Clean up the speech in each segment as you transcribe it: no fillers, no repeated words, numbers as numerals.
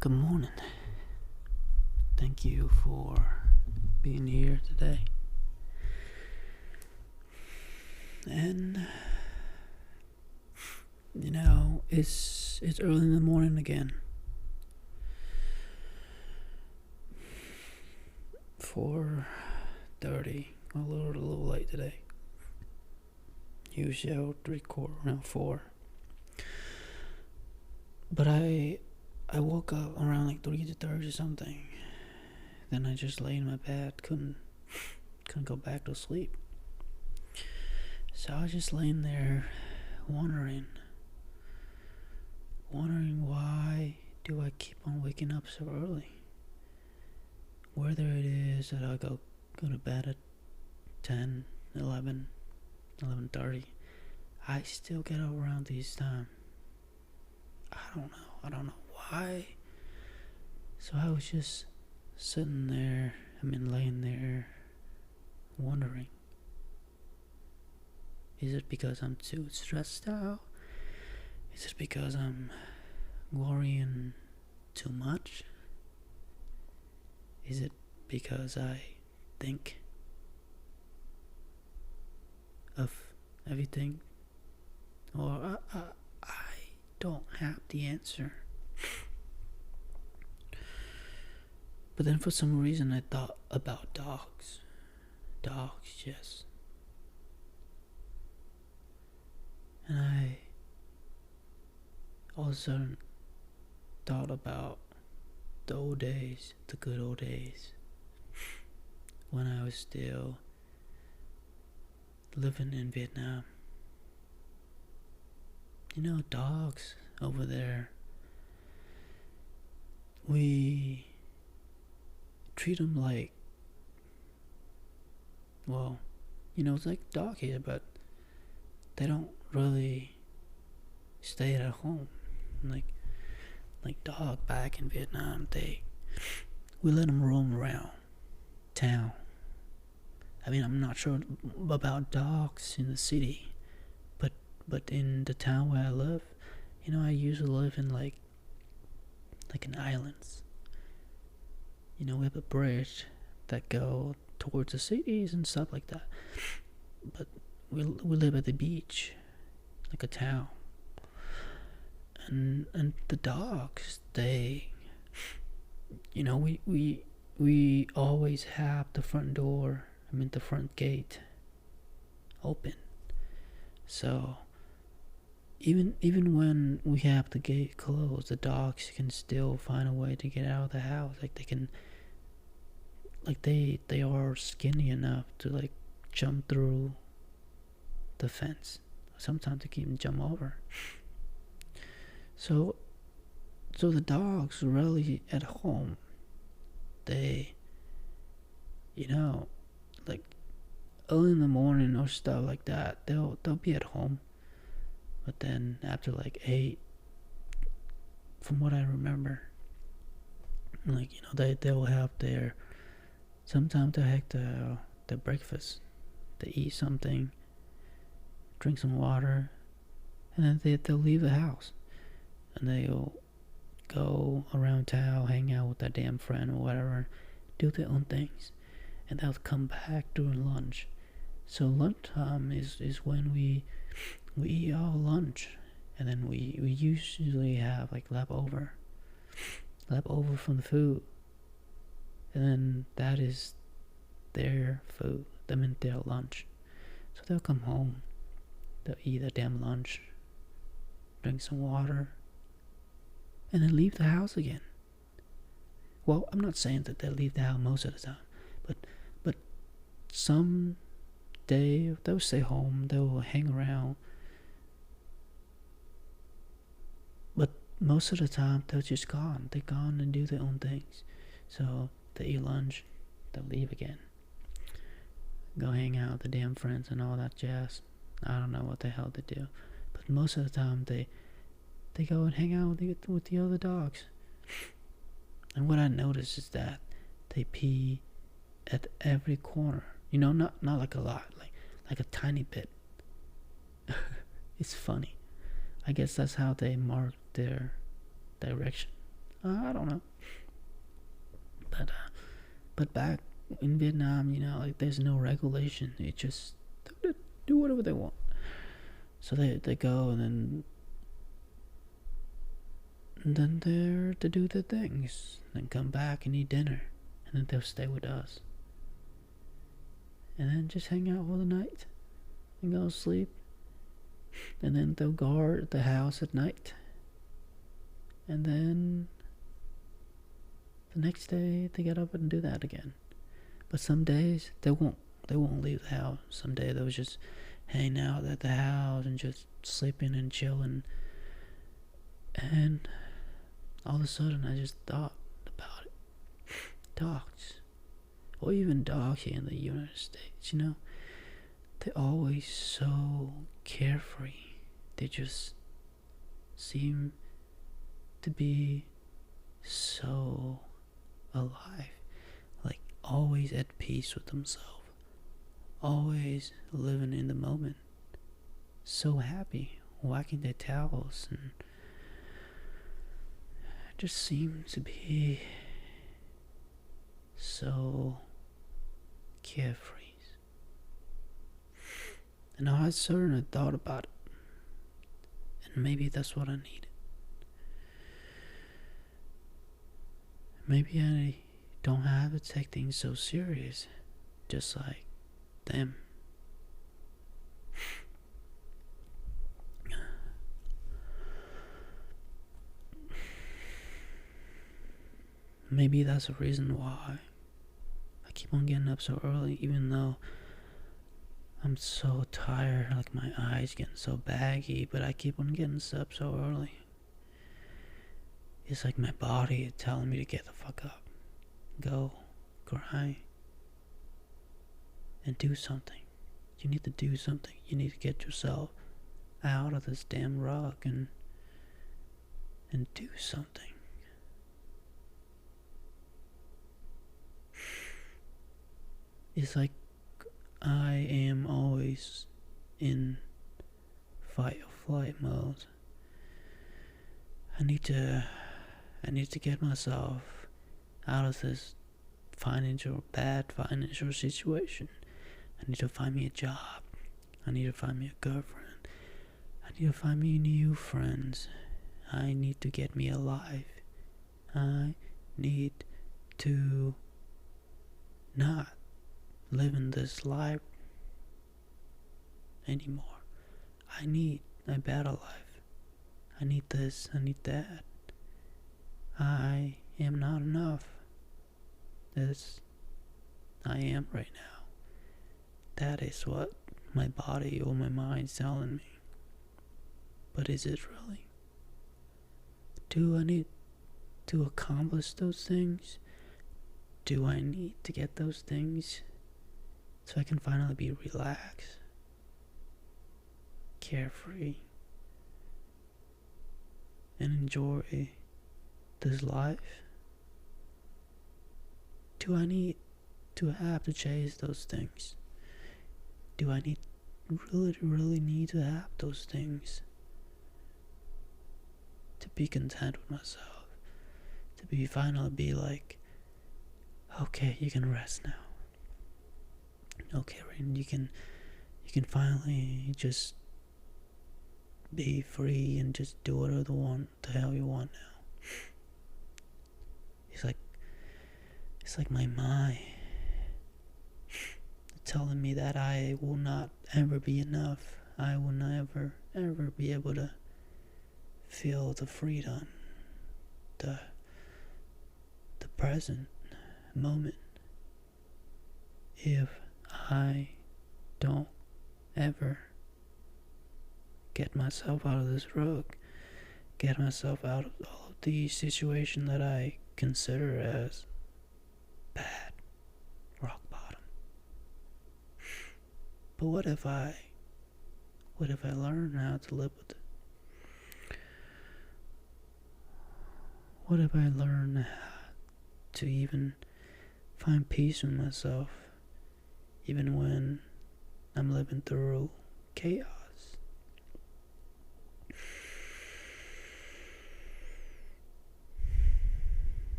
Good morning. Thank you for being here today. And it's early in the morning again. 4:30. A little late today. Usually I would record around 4. But I woke up around like 3:30 or something. Then I just lay in my bed, couldn't go back to sleep. So I was just laying there wondering why do I keep on waking up so early? Whether it is that I go to bed at 10, 11, 11:30, I still get up around these time. I don't know why. So I was just laying there wondering, is it because I'm too stressed out? Is it because I'm worrying too much? Is it because I think of everything? Or I don't have the answer. But then for some reason I thought about dogs. Dogs, yes. And I all of a sudden thought about the old days, the good old days, when I was still living in Vietnam. Dogs over there, we treat them like, it's like dog here, but they don't really stay at home. Like dog back in Vietnam, we let them roam around town. I'm not sure about dogs in the city, but in the town where I live, I usually live in like in islands. We have a bridge that go towards the cities and stuff like that. But we live at the beach, like a town. And the dogs, they, we always have the front door, the front gate open. So even when we have the gate closed, the dogs can still find a way to get out of the house. They are skinny enough to jump through the fence. Sometimes they can even jump over. So the dogs really at home, they, early in the morning or stuff like that, they'll be at home. But then after 8, from what I remember, they'll have sometimes they'll have their breakfast. They eat something, drink some water, and then they'll leave the house. And they'll go around town, hang out with their damn friend or whatever, do their own things. And they'll come back during lunch. So lunchtime is when we eat our lunch. And then we usually have leftover from the food. And then that is their food, their lunch. So they'll come home, they'll eat their damn lunch, drink some water, and then leave the house again. Well, I'm not saying that they leave the house most of the time, but some day they'll stay home, they'll hang around. But most of the time they're just gone. They're gone and do their own things. So they eat lunch, they'll leave again. Go hang out with the damn friends and all that jazz. I don't know what the hell they do. But most of the time they go and hang out with the other dogs. And what I noticed is that they pee at every corner. Not like a lot, like a tiny bit. It's funny. I guess that's how they mark their direction. I don't know. But back in Vietnam, like there's no regulation. It just they do whatever they want. So they go and then they're to do their things, then come back and eat dinner, and then they'll stay with us, and then just hang out for the night and go to sleep, and then they'll guard the house at night, and then the next day they get up and do that again. But some days they won't leave the house. Some day they'll just hang out at the house and just sleeping and chilling. And all of a sudden I just thought about it. Dogs, or even dogs here in the United States, they're always so carefree. They just seem to be so alive, like always at peace with themselves, always living in the moment, so happy, wagging their tails, and just seems to be so carefree. And I certainly thought about it, and maybe that's what I needed. Maybe I don't have to take things so serious, just like them. Maybe that's the reason why I keep on getting up so early, even though I'm so tired, like my eyes getting so baggy, but I keep on getting up so early. It's like my body is telling me to get the fuck up, go, grind, and do something. You need to do something. You need to get yourself out of this damn rug and do something. It's like I am always in fight or flight mode. I need to get myself out of this bad financial situation. I need to find me a job. I need to find me a girlfriend. I need to find me new friends. I need to get me alive. I need to not live in this life anymore. I need a better life. I need this, I need that. I am not enough. This I am right now. That is what my body or my mind's telling me. But is it really? Do I need to accomplish those things? Do I need to get those things so I can finally be relaxed, carefree, and enjoy this life? Do I need to have to chase those things? Do I really need to have those things to be content with myself? To finally be like, okay, you can rest now. Okay, Rain, you can finally just be free and just do whatever the hell you want now. It's like my mind telling me that I will not ever be enough. I will never ever be able to feel the freedom, the present moment, if I don't ever get myself out of this rug, get myself out of all of these situations that I consider as bad, rock bottom. But what if I learn how to live with it? What if I learn to even find peace in myself, even when I'm living through chaos?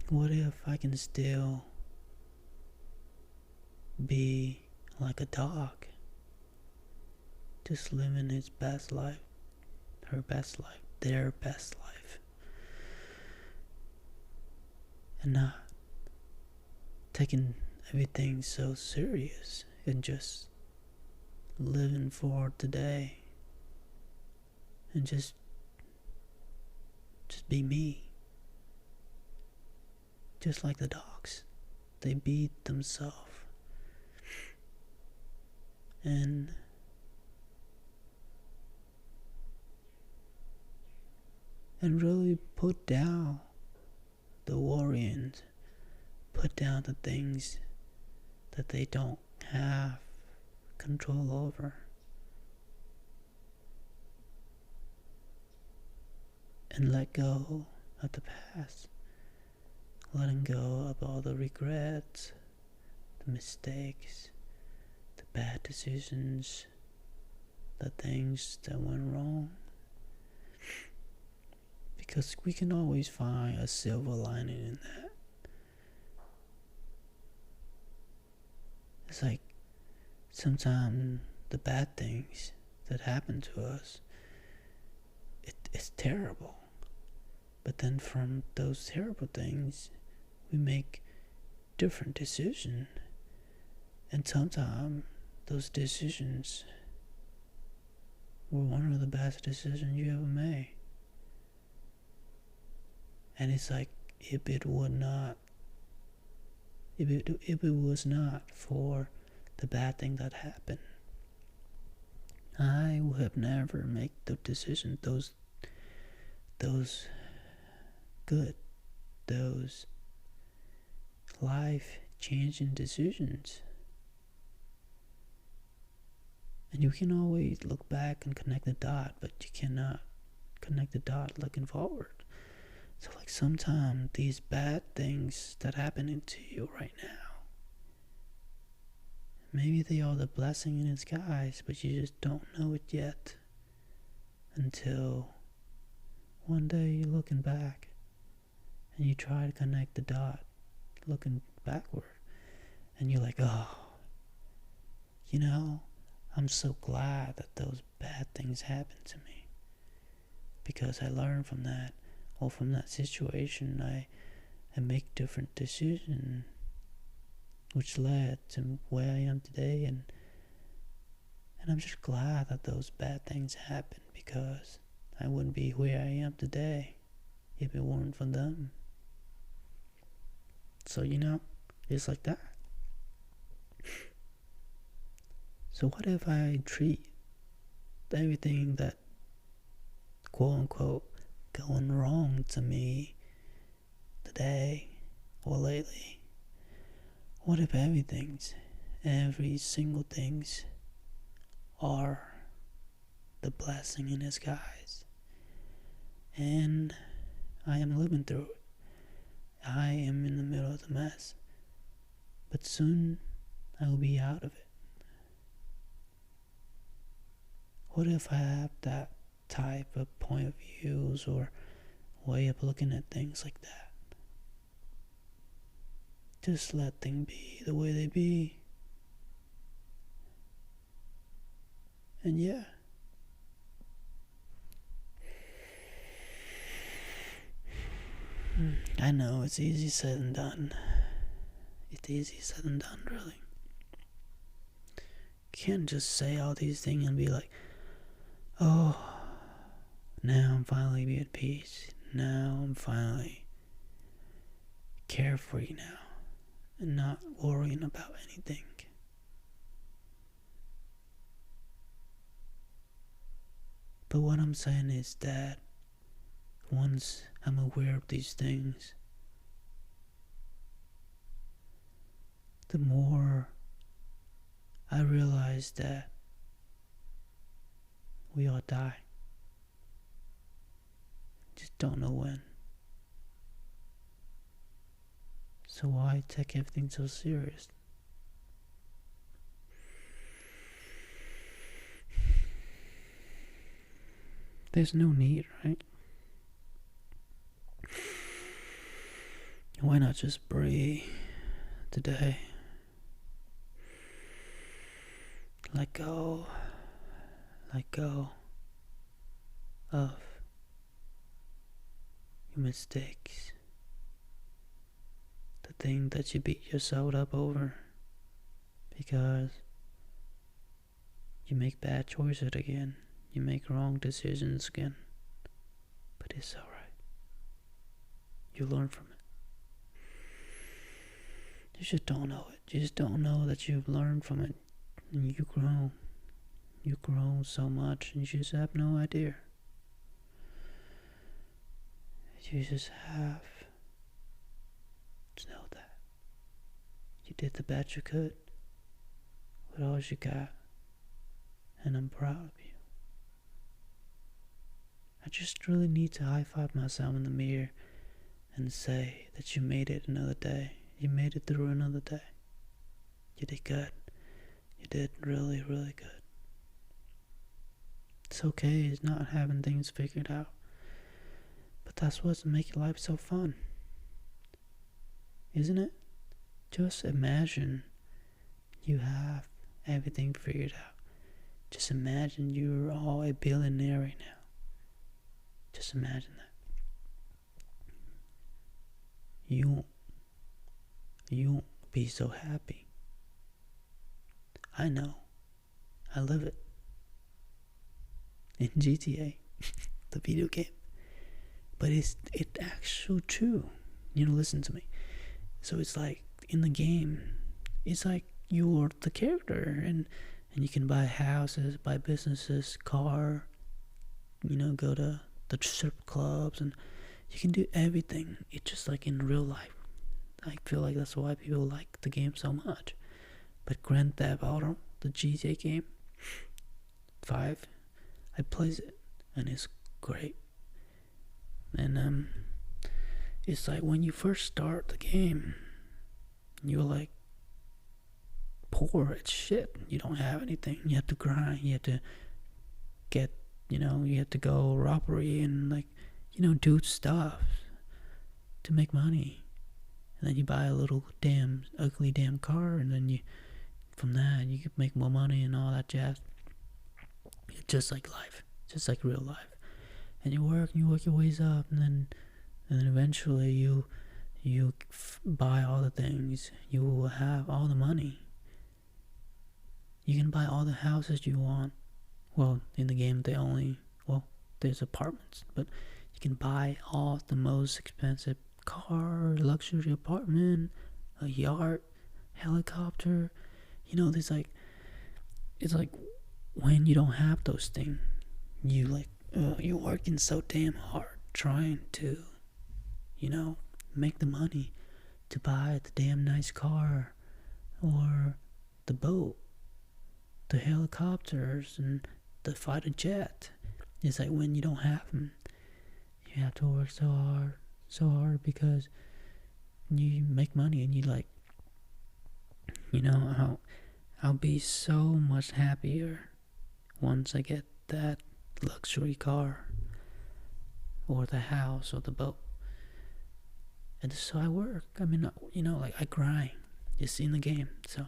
what if I can still be like a dog, just living his best life, her best life, their best life, and not taking everything so serious and just living for today and just be me, just like the dogs. They beat themselves and really put down the worrying, put down the things that they don't have control over, and let go of the past, letting go of all the regrets, the mistakes, the bad decisions, the things that went wrong. Because we can always find a silver lining in that. It's like sometimes the bad things that happen to us, it's terrible. But then from those terrible things, we make different decisions. And sometimes those decisions were one of the best decisions you ever made. And it's like, if it was not for the bad thing that happened, I would have never made the decision, those good, those life-changing decisions. And you can always look back and connect the dot, but you cannot connect the dot looking forward. So like sometimes these bad things that happening to you right now, maybe they are the blessing in disguise, but you just don't know it yet. Until one day you're looking back and you try to connect the dot looking backward, and you're like, oh, I'm so glad that those bad things happened to me, because I learned from that, or from that situation I make different decisions, which led to where I am today. And I'm just glad that those bad things happened, because I wouldn't be where I am today if it weren't for them. So it's like that. So what if I treat everything that quote unquote going wrong to me today or lately, what if every single things are the blessing in disguise, and I am living through it? I am in the middle of the mess, but soon I will be out of it. What if I have that type of point of views or way of looking at things like that? Just let things be the way they be. And yeah. I know it's easy said and done. It's easy said and done, really. You can't just say all these things and be like, oh, now I'm finally be at peace. Now I'm finally carefree now and not worrying about anything. But what I'm saying is that once I'm aware of these things, the more I realize that we all die. Just don't know when. So why take everything so serious? There's no need, right? Why not just breathe today? Let go of your mistakes, the thing that you beat yourself up over because you make bad choices again, you make wrong decisions again. But it's alright. You learn from it. You just don't know it. You just don't know that you've learned from it. And you grow. You've grown so much and you just have no idea. You just have to know that you did the best you could with all you got, and I'm proud of you. I just really need to high five myself in the mirror and say that you made it another day. You made it through another day. You did good. You did really, really good. It's okay, it's not having things figured out. But that's what's making life so fun. Isn't it? Just imagine you have everything figured out. Just imagine you're all a billionaire right now. Just imagine that. You won't be so happy. I know. I live it. In GTA, the video game. But it's actually true. Listen to me. So it's like in the game, it's like you're the character, and you can buy houses, buy businesses, car, go to the strip clubs, and you can do everything. It's just like in real life. I feel like that's why people like the game so much. But Grand Theft Auto, the GTA game, 5, I plays it, and it's great. And it's like when you first start the game, you're like poor as shit. You don't have anything. You have to grind. You have to get, you have to go robbery and do stuff to make money. And then you buy a little ugly car, and then from that you can make more money and all that jazz. It's just like life, just like real life. And you work your ways up, and then eventually you buy all the things. You will have all the money. You can buy all the houses you want. Well, in the game there's apartments, but you can buy all the most expensive car, luxury apartment, a yacht, helicopter. There's it's like when you don't have those things, you're working so damn hard trying to, make the money to buy the damn nice car, or the boat, the helicopters, and the fighter jet. It's like when you don't have them, you have to work so hard because you make money, and I'll be so much happier once I get that luxury car, or the house, or the boat. And so I work. I grind. You see in the game. So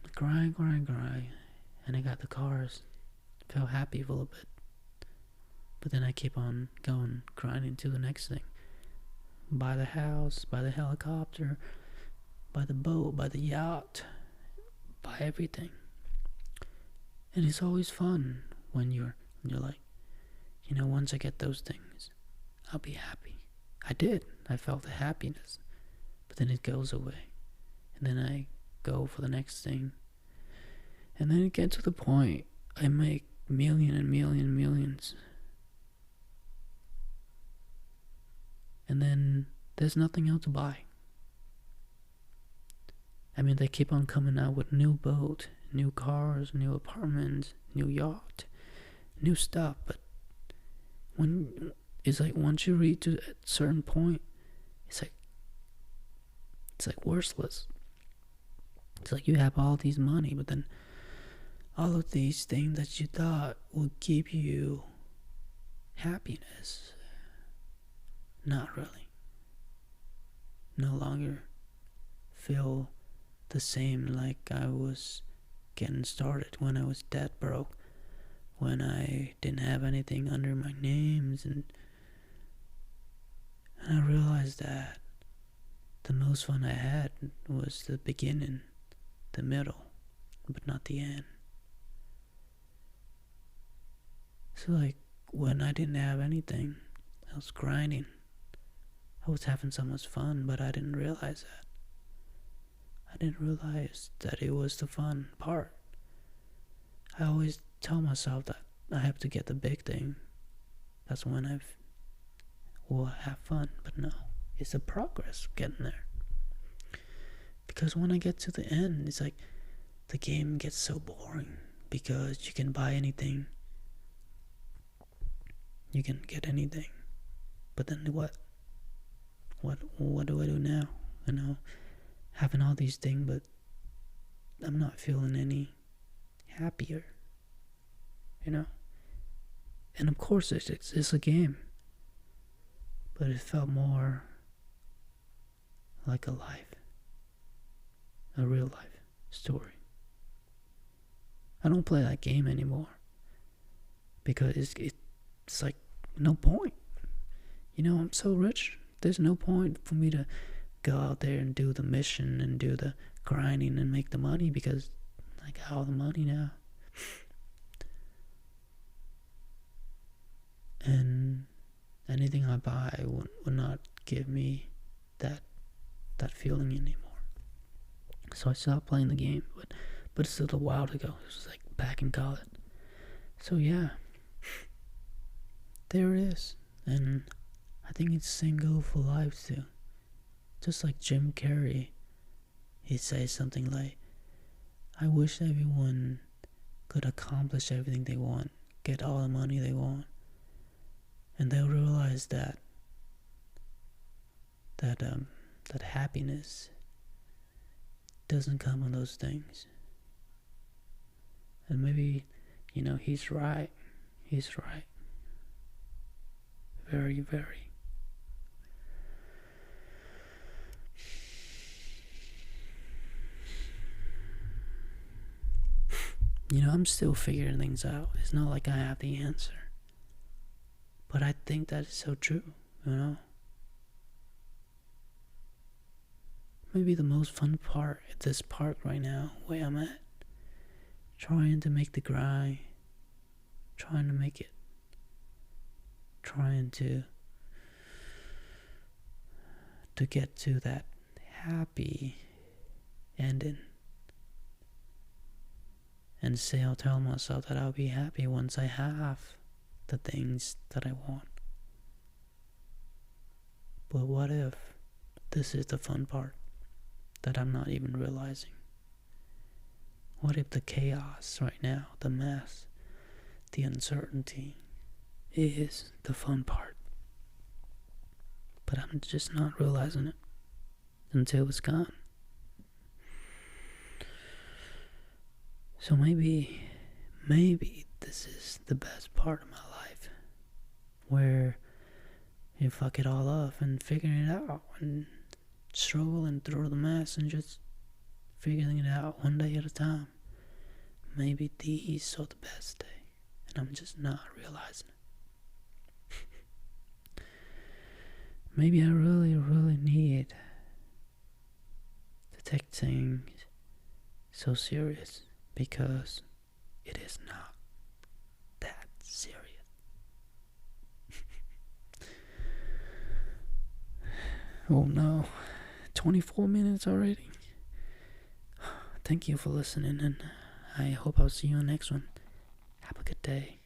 I grind, and I got the cars. Felt happy for a little bit. But then I keep on going, grinding to the next thing. Buy the house, buy the helicopter, buy the boat, buy the yacht, buy everything. And it's always fun when you're like, once I get those things, I'll be happy. I did. I felt the happiness. But then it goes away. And then I go for the next thing. And then it gets to the point I make millions. And then there's nothing else to buy. They keep on coming out with new boat, new cars, new apartments, new yacht, new stuff. But it's like once you reach to a certain point, it's like worthless. It's like you have all these money, but then all of these things that you thought would give you happiness, not really. no longer feel the same like I was getting started, when I was dead broke, when I didn't have anything under my names, and I realized that the most fun I had was the beginning, the middle, but not the end. So like, when I didn't have anything, I was grinding. I was having so much fun, but I didn't realize that. I didn't realize that it was the fun part. I always tell myself that I have to get the big thing. That's when I will have fun. But no, it's the progress getting there. Because when I get to the end, it's like the game gets so boring. Because you can buy anything. You can get anything. But then what? What do I do now? You know, having all these things, but I'm not feeling any happier. You know? And of course it's a game. But it felt more like a life. A real life story. I don't play that game anymore. Because it's like no point. You know, I'm so rich. There's no point for me to go out there and do the mission and do the grinding and make the money, because I got all the money now. And anything I buy would not give me that feeling anymore. So I stopped playing the game, but it's still a while ago. It was like back in college. So yeah, there it is. And I think it's the same goal for life too. Just like Jim Carrey, he says something like, I wish everyone could accomplish everything they want, get all the money they want, and they'll realize that happiness doesn't come on those things. And maybe, you know, he's right. He's right. Very, very. You know, I'm still figuring things out. It's not like I have the answer. But I think that is so true, you know? Maybe the most fun part at this park right now, where I'm at, trying to make the grind, trying to make it, trying to get to that happy ending. And say, I'll tell myself that I'll be happy once I have the things that I want. But what if this is the fun part that I'm not even realizing? What if the chaos right now, the mess, the uncertainty is the fun part? But I'm just not realizing it until it's gone. So maybe this is the best part of my life, where you fuck it all up and figuring it out and struggling through the mess and just figuring it out one day at a time. Maybe these are the best day, and I'm just not realizing it. Maybe I really, really need to take things so serious, because it is not that serious. Oh no, 24 minutes already. Thank you for listening, and I hope I'll see you in the next one. Have a good day.